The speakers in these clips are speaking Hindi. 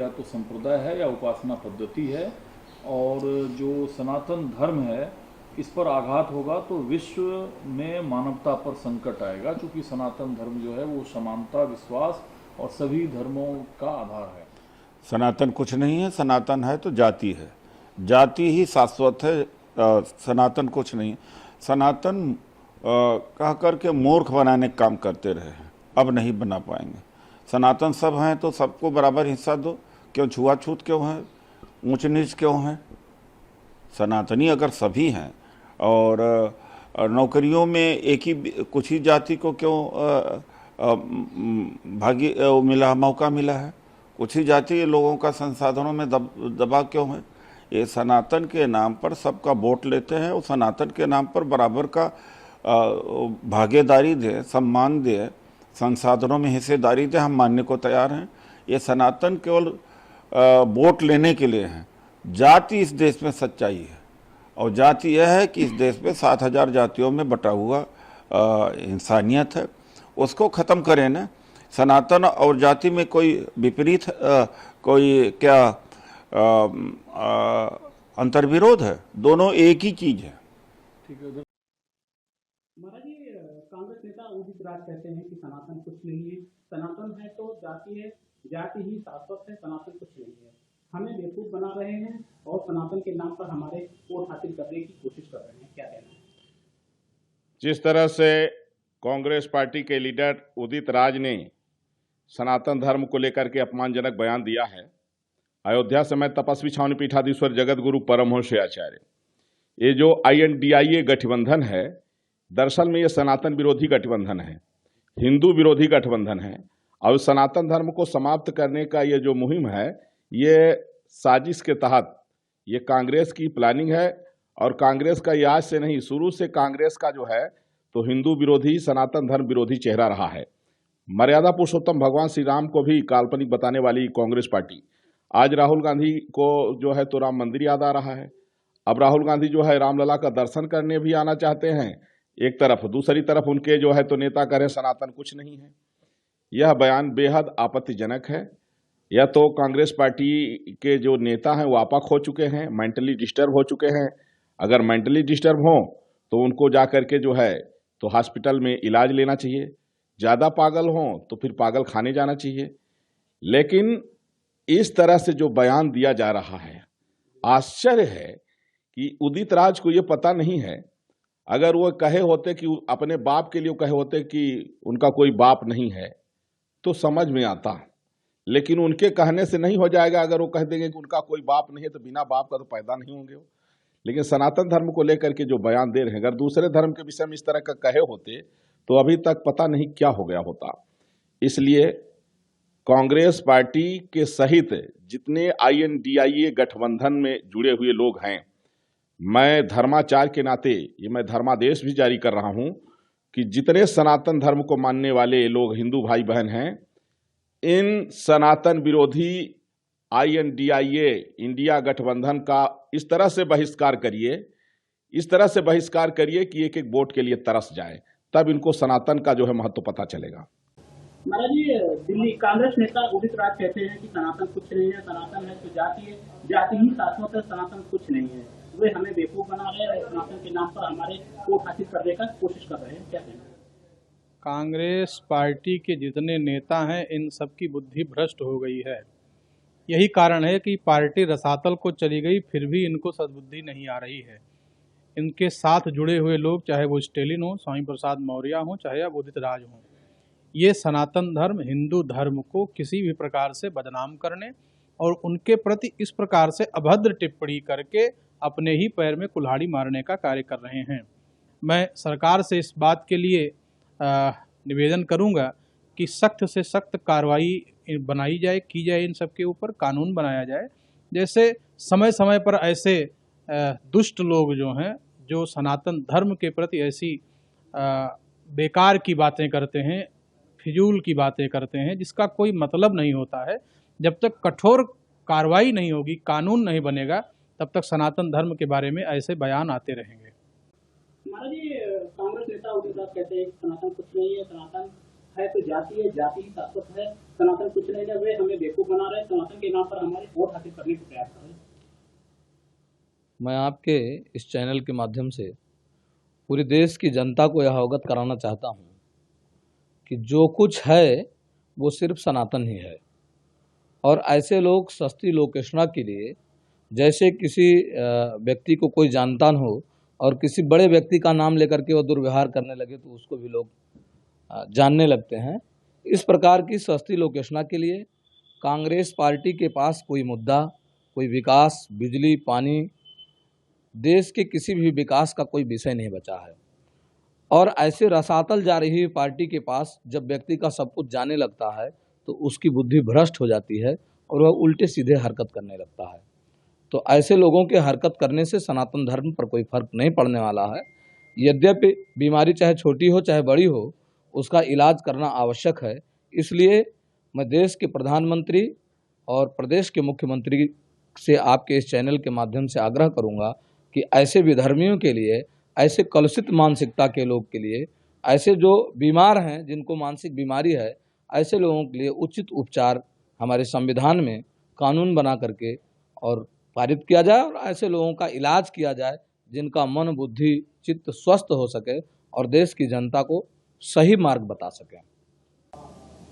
या तो संप्रदाय है या उपासना पद्धति है, और जो सनातन धर्म है इस पर आघात होगा तो विश्व में मानवता पर संकट आएगा, क्योंकि सनातन धर्म जो है वो समानता, विश्वास और सभी धर्मों का आधार है। सनातन कुछ नहीं है, सनातन है तो जाति है, जाति ही शाश्वत है, सनातन कुछ नहीं है। सनातन कह करके मूर्ख बनाने का काम करते रहे हैं, अब नहीं बना पाएंगे। सनातन सब हैं तो सबको बराबर हिस्सा दो, क्यों छुआछूत क्यों है, ऊंच नीच क्यों है? सनातनी अगर सभी हैं और नौकरियों में एक ही कुछ ही जाति को क्यों मौका मिला है, कुछ ही जाति लोगों का संसाधनों में दबाव क्यों है? ये सनातन के नाम पर सबका वोट लेते हैं और सनातन के नाम पर बराबर का भागीदारी दे, सम्मान दे, संसाधनों में हिस्सेदारी दे, हम मानने को तैयार हैं। ये सनातन केवल वोट लेने के लिए हैं। जाति इस देश में सच्चाई है, और जाति यह है कि इस देश में 7,000 जातियों में बटा हुआ इंसानियत है, उसको ख़त्म करें ना। सनातन और जाति में कोई विपरीत कोई क्या अंतर्विरोध है? दोनों एक ही चीज़ है। ठीक है। महाराज जी, कांग्रेस नेता उदित राज कहते हैं कि सनातन कुछ नहीं है, सनातन है तो जाति है, जाति ही शाश्वत है, सनातन कुछ नहीं है। हमें बेवकूफ बना रहे हैं और सनातन के नाम पर हमारे वोट हासिल करने की कोशिश कर रहे हैं, क्या कहना है? जिस तरह से कांग्रेस पार्टी के लीडर उदित राज ने सनातन धर्म को लेकर के अपमानजनक बयान दिया है, अयोध्या समेत तपस्वी छावनी पीठाधीश्वर जगत गुरु परमहंस आचार्य, ये जो INDIA गठबंधन है, दरअसल में ये सनातन विरोधी गठबंधन है, हिंदू विरोधी गठबंधन है। और सनातन धर्म को समाप्त करने का ये जो मुहिम है, ये साजिश के तहत ये कांग्रेस की प्लानिंग है। और कांग्रेस का ये आज से नहीं, शुरू से कांग्रेस का जो है तो हिंदू विरोधी, सनातन धर्म विरोधी चेहरा रहा है। मर्यादा पुरुषोत्तम भगवान श्री राम को भी काल्पनिक बताने वाली कांग्रेस पार्टी आज राहुल गांधी को जो है तो राम मंदिर याद आ रहा है। अब राहुल गांधी जो है रामलला का दर्शन करने भी आना चाहते हैं एक तरफ, दूसरी तरफ उनके जो है तो नेता कह रहे हैं सनातन कुछ नहीं है। यह बयान बेहद आपत्तिजनक है। या तो कांग्रेस पार्टी के जो नेता हैं वो आपक हो चुके हैं, मेंटली डिस्टर्ब हो चुके हैं। अगर मेंटली डिस्टर्ब हों तो उनको जा करके जो है तो हॉस्पिटल में इलाज लेना चाहिए, ज़्यादा पागल हों तो फिर पागल खाने जाना चाहिए। लेकिन इस तरह से जो बयान दिया जा रहा है, आश्चर्य है कि उदित राज को ये पता नहीं है। अगर वो कहे होते कि अपने बाप के लिए कहे होते कि उनका कोई बाप नहीं है तो समझ में आता, लेकिन उनके कहने से नहीं हो जाएगा। अगर वो कह देंगे कि उनका कोई बाप नहीं है तो बिना बाप का तो पैदा नहीं होंगे वो। लेकिन सनातन धर्म को लेकर के जो बयान दे रहे हैं, अगर दूसरे धर्म के विषय में इस तरह का कहे होते तो अभी तक पता नहीं क्या हो गया होता। इसलिए कांग्रेस पार्टी के सहित जितने INDIA गठबंधन में जुड़े हुए लोग हैं, मैं धर्माचार्य के नाते ये मैं धर्मादेश भी जारी कर रहा हूं कि जितने सनातन धर्म को मानने वाले लोग हिंदू भाई बहन हैं, इन सनातन विरोधी INDIA इंडिया गठबंधन का इस तरह से बहिष्कार करिए, इस तरह से बहिष्कार करिए कि एक एक वोट के लिए तरस जाए, तब इनको सनातन का जो है महत्व पता चलेगा। महाराज जी, दिल्ली कांग्रेस नेता उदित राज कहते हैं कि सनातन कुछ नहीं है, सनातन है तो जाति है, जाति ही शाश्वत है, सनातन कुछ नहीं है। वे हमें बेवकूफ बना रहे हैं और सनातन के नाम पर हमारे वोट हासिल करने का कोशिश कर रहे हैं, क्या कहना है? कांग्रेस पार्टी के जितने नेता हैं, इन सबकी बुद्धि भ्रष्ट हो गई है। यही कारण है कि पार्टी रसातल को चली गई, फिर भी इनको सद्बुद्धि नहीं आ रही है। इनके साथ जुड़े हुए लोग, चाहे वो स्टेलिन हो, स्वामी प्रसाद मौर्य हो, चाहे अब उदित राज हो, ये सनातन धर्म, हिंदू धर्म को किसी भी प्रकार से बदनाम करने और उनके प्रति इस प्रकार से अभद्र टिप्पणी करके अपने ही पैर में कुल्हाड़ी मारने का कार्य कर रहे हैं। मैं सरकार से इस बात के लिए निवेदन करूंगा कि सख्त से सख्त कार्रवाई बनाई जाए, की जाए, इन सब के ऊपर कानून बनाया जाए। जैसे समय समय पर ऐसे दुष्ट लोग जो हैं, जो सनातन धर्म के प्रति ऐसी बेकार की बातें करते हैं, फिजूल की बातें करते हैं, जिसका कोई मतलब नहीं होता है, जब तक कठोर कार्रवाई नहीं होगी, कानून नहीं बनेगा, तब तक सनातन धर्म के बारे में ऐसे बयान आते रहेंगे। महाराज जी, कांग्रेस नेता उदित राज कहते हैं सनातन कुछ नहीं है, सनातन है तो जाति है, जाति ही शाश्वत है, सनातन कुछ नहीं है। वे हमें बेवकूफ बना रहे हैं, सनातन के नाम पर हमारे वोट हासिल करने का प्रयास कर रहे हैं। मैं आपके इस चैनल के माध्यम से पूरे देश की जनता को यह अवगत कराना चाहता हूँ कि जो कुछ है वो सिर्फ सनातन ही है। और ऐसे लोग सस्ती लोकेशना के लिए, जैसे किसी व्यक्ति को कोई जानता न हो और किसी बड़े व्यक्ति का नाम लेकर के वो दुर्व्यवहार करने लगे तो उसको भी लोग जानने लगते हैं। इस प्रकार की सस्ती लोकेशना के लिए कांग्रेस पार्टी के पास कोई मुद्दा, कोई विकास, बिजली, पानी, देश के किसी भी विकास का कोई विषय नहीं बचा है। और ऐसे रसातल जा रही पार्टी के पास जब व्यक्ति का सब कुछ जाने लगता है तो उसकी बुद्धि भ्रष्ट हो जाती है और वह उल्टे सीधे हरकत करने लगता है। तो ऐसे लोगों के हरकत करने से सनातन धर्म पर कोई फर्क नहीं पड़ने वाला है। यद्यपि बीमारी चाहे छोटी हो चाहे बड़ी हो, उसका इलाज करना आवश्यक है। इसलिए मैं देश के प्रधानमंत्री और प्रदेश के मुख्यमंत्री से आपके इस चैनल के माध्यम से आग्रह करूंगा कि ऐसे विधर्मियों के लिए, ऐसे कलुषित मानसिकता के लोग के लिए, ऐसे जो बीमार हैं, जिनको मानसिक बीमारी है, ऐसे लोगों के लिए उचित उपचार हमारे संविधान में कानून बना करके और पारित किया जाए और ऐसे लोगों का इलाज किया जाए जिनका मन, बुद्धि, चित्त स्वस्थ हो सके और देश की जनता को सही मार्ग बता सकें।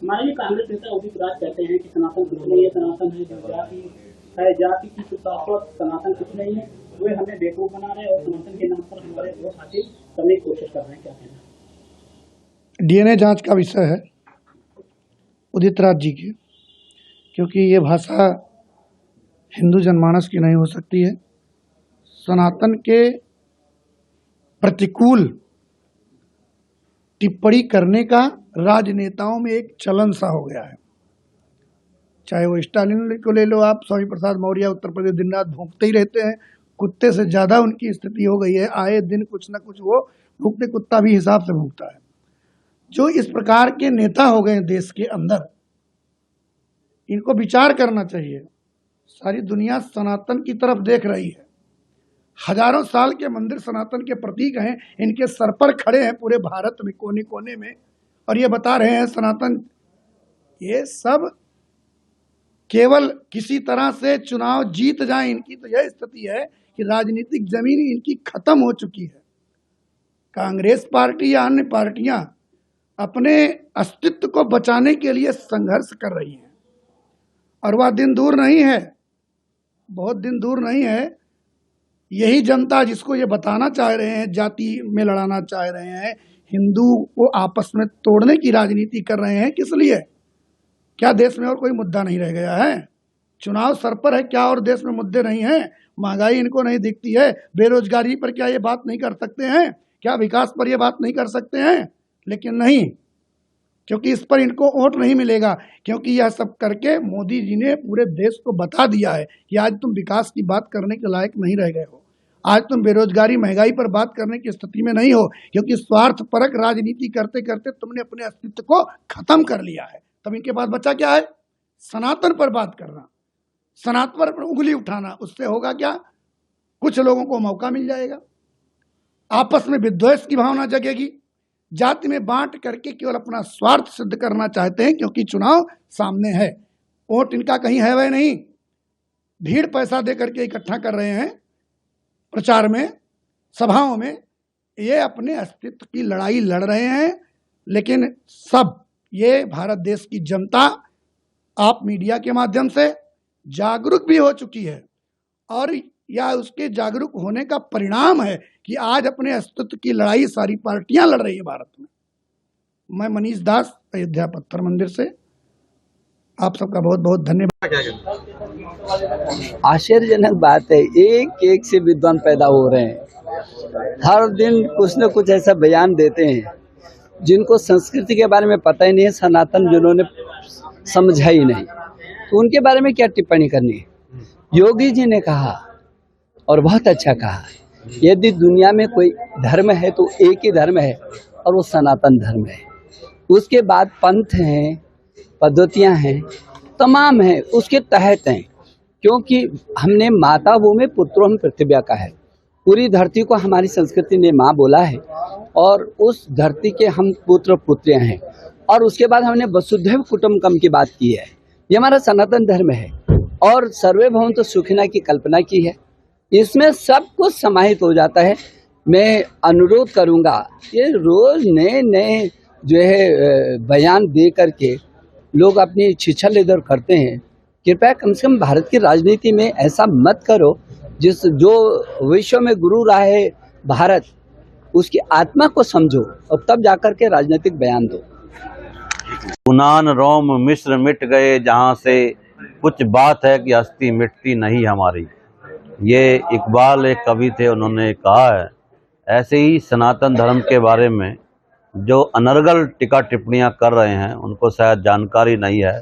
माननीय कांग्रेस नेता उदित राज कहते हैं कि सनातन कुछ नहीं है, सनातन है जाति है, जाति की शाश्वत, सनातन कुछ नहीं है। वे हमें बेवकूफ बना रहे हैं और सनातन के नाम पर हमारे वोट हासिल करने की कोशिश कर रहे हैं। क्या कहना? डीएनए जांच का विषय है उदित राज जी के, क्योंकि ये भाषा हिंदू जनमानस की नहीं हो सकती है। सनातन के प्रतिकूल टिप्पणी करने का राजनेताओं में एक चलन सा हो गया है। चाहे वो स्टालिन को ले लो आप, स्वामी प्रसाद मौर्य उत्तर प्रदेश दिन रात भूखते ही रहते हैं, कुत्ते से ज़्यादा उनकी स्थिति हो गई है। आए दिन कुछ ना कुछ वो भूखते, कुत्ता भी हिसाब से भूखता है। जो इस प्रकार के नेता हो गए देश के अंदर, इनको विचार करना चाहिए। सारी दुनिया सनातन की तरफ देख रही है। हजारों साल के मंदिर सनातन के प्रतीक हैं, इनके सर पर खड़े हैं पूरे भारत में कोने कोने में, और ये बता रहे हैं सनातन। ये सब केवल किसी तरह से चुनाव जीत जाए, इनकी तो यह स्थिति है कि राजनीतिक जमीन इनकी खत्म हो चुकी है। कांग्रेस पार्टी या अन्य पार्टियां अपने अस्तित्व को बचाने के लिए संघर्ष कर रही हैं, और वह दिन दूर नहीं है, बहुत दिन दूर नहीं है। यही जनता जिसको ये बताना चाह रहे हैं, जाति में लड़ाना चाह रहे हैं, हिंदू को आपस में तोड़ने की राजनीति कर रहे हैं, किस लिए? क्या देश में और कोई मुद्दा नहीं रह गया है? चुनाव सर पर है, क्या और देश में मुद्दे नहीं हैं? महंगाई इनको नहीं दिखती है? बेरोजगारी पर क्या ये बात नहीं कर सकते हैं? क्या विकास पर ये बात नहीं कर सकते हैं? लेकिन नहीं, क्योंकि इस पर इनको वोट नहीं मिलेगा। क्योंकि यह सब करके मोदी जी ने पूरे देश को बता दिया है कि आज तुम विकास की बात करने के लायक नहीं रह गए हो, आज तुम बेरोजगारी, महंगाई पर बात करने की स्थिति में नहीं हो, क्योंकि स्वार्थपरक राजनीति करते करते तुमने अपने अस्तित्व को खत्म कर लिया है। तब इनके पास बचा क्या है? सनातन पर बात करना, सनातन पर उंगली उठाना। उससे होगा क्या? कुछ लोगों को मौका मिल जाएगा, आपस में विद्वेष की भावना जगेगी, जाति में बांट करके केवल अपना स्वार्थ सिद्ध करना चाहते हैं। क्योंकि चुनाव सामने है, वोट इनका कहीं है वह नहीं, भीड़ पैसा दे करके इकट्ठा कर रहे हैं प्रचार में, सभाओं में। ये अपने अस्तित्व की लड़ाई लड़ रहे हैं। लेकिन सब ये भारत देश की जनता आप मीडिया के माध्यम से जागरूक भी हो चुकी है, और या उसके जागरूक होने का परिणाम है कि आज अपने अस्तित्व की लड़ाई सारी पार्टियां लड़ रही है भारत में। मैं मनीष दास, अयोध्या पत्थर मंदिर से, आप सबका बहुत बहुत धन्यवाद। आश्चर्यजनक बात है, एक एक से विद्वान पैदा हो रहे हैं। हर दिन कुछ न कुछ ऐसा बयान देते हैं जिनको संस्कृति के बारे में पता ही नहीं है, सनातन जिन्होंने समझा ही नहीं, तो उनके बारे में क्या टिप्पणी करनी है? योगी जी ने कहा, और बहुत अच्छा कहा, यदि दुनिया में कोई धर्म है तो एक ही धर्म है, और वो सनातन धर्म है। उसके बाद पंथ हैं, पद्धतियां हैं, तमाम हैं, उसके तहत हैं। क्योंकि हमने माता भूमि पुत्रों पृथ्व्या का है, पूरी धरती को हमारी संस्कृति ने माँ बोला है, और उस धरती के हम पुत्र पुत्रियां हैं। और उसके बाद हमने वसुधैव कुटुंबकम की बात की है। ये हमारा सनातन धर्म है और सर्वे भवन्तु सुखिनः की कल्पना की है। इसमें सब कुछ समाहित हो जाता है। मैं अनुरोध करूंगा कि रोज नए नए जो है बयान दे करके लोग अपनी छिछल इधर करते हैं। कृपया कम से कम भारत की राजनीति में ऐसा मत करो जो विश्व में गुरु रहा है भारत, उसकी आत्मा को समझो और तब जाकर के राजनीतिक बयान दो। यूनान रोम मिस्र मिट गए जहाँ से, कुछ बात है कि हस्ती मिटती नहीं हमारी। ये इकबाल एक कवि थे, उन्होंने कहा है। ऐसे ही सनातन धर्म के बारे में जो अनर्गल टीका टिप्पणियां कर रहे हैं उनको शायद जानकारी नहीं है।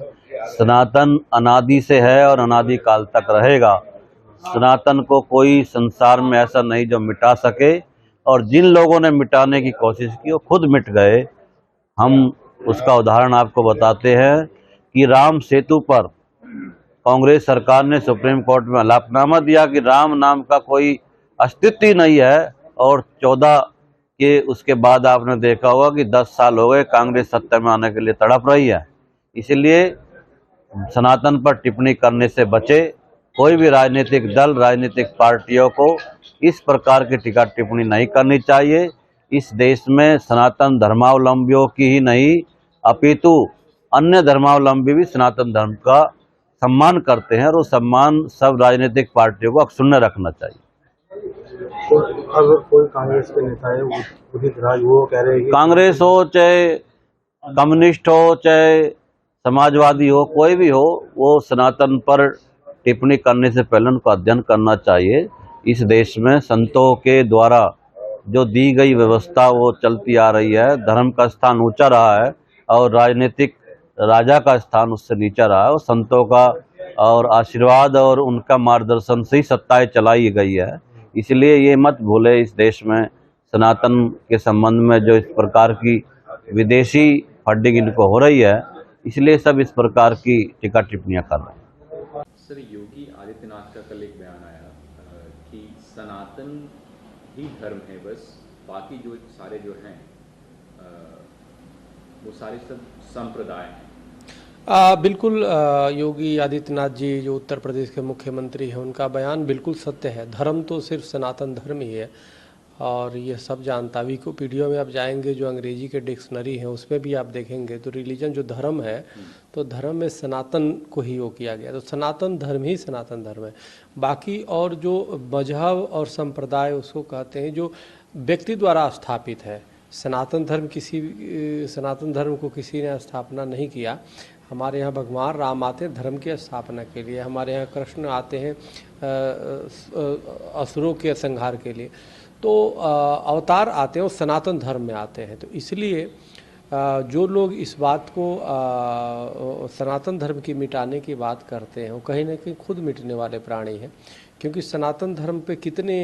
सनातन अनादि से है और अनादि काल तक रहेगा। सनातन को कोई संसार में ऐसा नहीं जो मिटा सके, और जिन लोगों ने मिटाने की कोशिश की वो खुद मिट गए। हम उसका उदाहरण आपको बताते हैं कि राम सेतु पर कांग्रेस सरकार ने सुप्रीम कोर्ट में हलफनामा दिया कि राम नाम का कोई अस्तित्व ही नहीं है, और 14 के उसके बाद आपने देखा होगा कि 10 साल हो गए कांग्रेस सत्ता में आने के लिए तड़प रही है। इसलिए सनातन पर टिप्पणी करने से बचे। कोई भी राजनीतिक दल, राजनीतिक पार्टियों को इस प्रकार की टीका टिप्पणी नहीं करनी चाहिए। इस देश में सनातन धर्मावलंबियों की ही नहीं अपितु अन्य धर्मावलंबी भी सनातन धर्म का सम्मान करते हैं, और वो सम्मान सब राजनीतिक पार्टियों को अक्षुण्ण रखना चाहिए। तो अगर कोई कांग्रेस के नेता है उदित राज, वो कह रहे हैं कि कांग्रेस हो चाहे कम्युनिस्ट हो चाहे समाजवादी हो, कोई भी हो, वो सनातन पर टिप्पणी करने से पहले उनको अध्ययन करना चाहिए। इस देश में संतों के द्वारा जो दी गई व्यवस्था वो चलती आ रही है। धर्म का स्थान ऊंचा रहा है और राजनीतिक राजा का स्थान उससे नीचा रहा है। और संतों का और आशीर्वाद और उनका मार्गदर्शन से ही सत्ताएं चलाई गई है। इसलिए ये मत भूले, इस देश में सनातन के संबंध में जो इस प्रकार की विदेशी फंडिंग इनको हो रही है, इसलिए सब इस प्रकार की टीका टिप्पणियां कर रहे हैं। सर, योगी आदित्यनाथ का कल एक बयान आया कि सनातन ही धर्म है, बस बाकी जो सारे जो हैं वो सारे सब संप्रदाय हैं। बिल्कुल योगी आदित्यनाथ जी जो उत्तर प्रदेश के मुख्यमंत्री हैं, उनका बयान बिल्कुल सत्य है। धर्म तो सिर्फ सनातन धर्म ही है और ये सब जानता। विकिपीडिया में आप जाएंगे, जो अंग्रेजी के डिक्शनरी हैं उसमें भी आप देखेंगे तो रिलीजन जो धर्म है, तो धर्म में सनातन को ही वो किया गया। तो सनातन धर्म ही सनातन धर्म है। बाकी और जो मजहब और संप्रदाय उसको कहते हैं जो व्यक्ति द्वारा स्थापित है। सनातन धर्म को किसी ने स्थापना नहीं किया। हमारे यहाँ भगवान राम आते हैं धर्म की स्थापना के लिए, हमारे यहाँ कृष्ण आते हैं असुरों के संहार के लिए। तो अवतार आते हैं और सनातन धर्म में आते हैं। तो इसलिए जो लोग इस बात को सनातन धर्म की मिटाने की बात करते हैं वो कहीं ना कहीं खुद मिटने वाले प्राणी हैं, क्योंकि सनातन धर्म पे कितने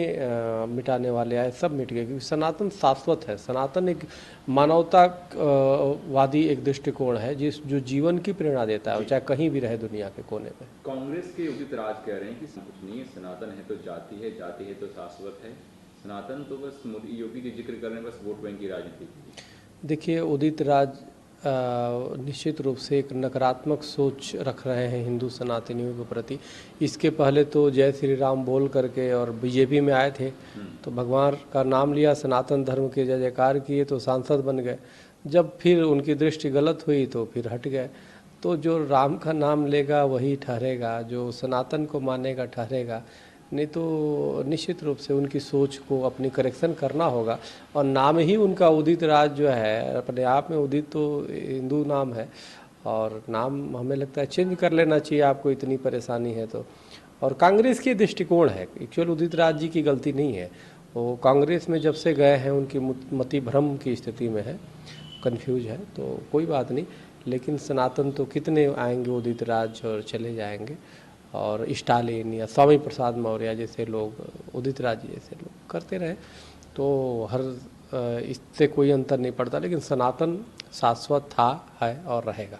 मिटाने वाले आए, सब मिट गए। क्योंकि सनातन शाश्वत है। सनातन एक मानवतावादी एक दृष्टिकोण है जो जीवन की प्रेरणा देता है, चाहे कहीं भी रहे दुनिया के कोने में। कांग्रेस के उदित राज कह रहे हैं कि कुछ नहीं है, सनातन है तो जाति है, जाति है तो शाश्वत है, सनातन तो बस मोदी योगी के जिक्र कर रहे हैं, बस वोट बैंक की राजनीति। देखिए, उदित राज निश्चित रूप से एक नकारात्मक सोच रख रहे हैं हिंदू सनातनियों के प्रति। इसके पहले तो जय श्री राम बोल करके और बीजेपी में आए थे, तो भगवान का नाम लिया, सनातन धर्म के जय जयकार किए तो सांसद बन गए। जब फिर उनकी दृष्टि गलत हुई तो फिर हट गए। तो जो राम का नाम लेगा वही ठहरेगा, जो सनातन को मानेगा ठहरेगा, नहीं तो निश्चित रूप से उनकी सोच को अपनी करेक्शन करना होगा। और नाम ही उनका उदित राज जो है, अपने आप में उदित तो हिंदू नाम है, और नाम हमें लगता है चेंज कर लेना चाहिए, आपको इतनी परेशानी है तो। और कांग्रेस की दृष्टिकोण है, एक्चुअल उदित राज जी की गलती नहीं है। वो कांग्रेस में जब से गए हैं उनकी मति भ्रम की स्थिति में है, कन्फ्यूज है, तो कोई बात नहीं। लेकिन सनातन तो कितने आएंगे उदित राज और चले जाएंगे, और स्टालिन या स्वामी प्रसाद मौर्य जैसे लोग, उदित राज जैसे लोग करते रहे तो इससे कोई अंतर नहीं पड़ता। लेकिन सनातन शाश्वत था, है और रहेगा।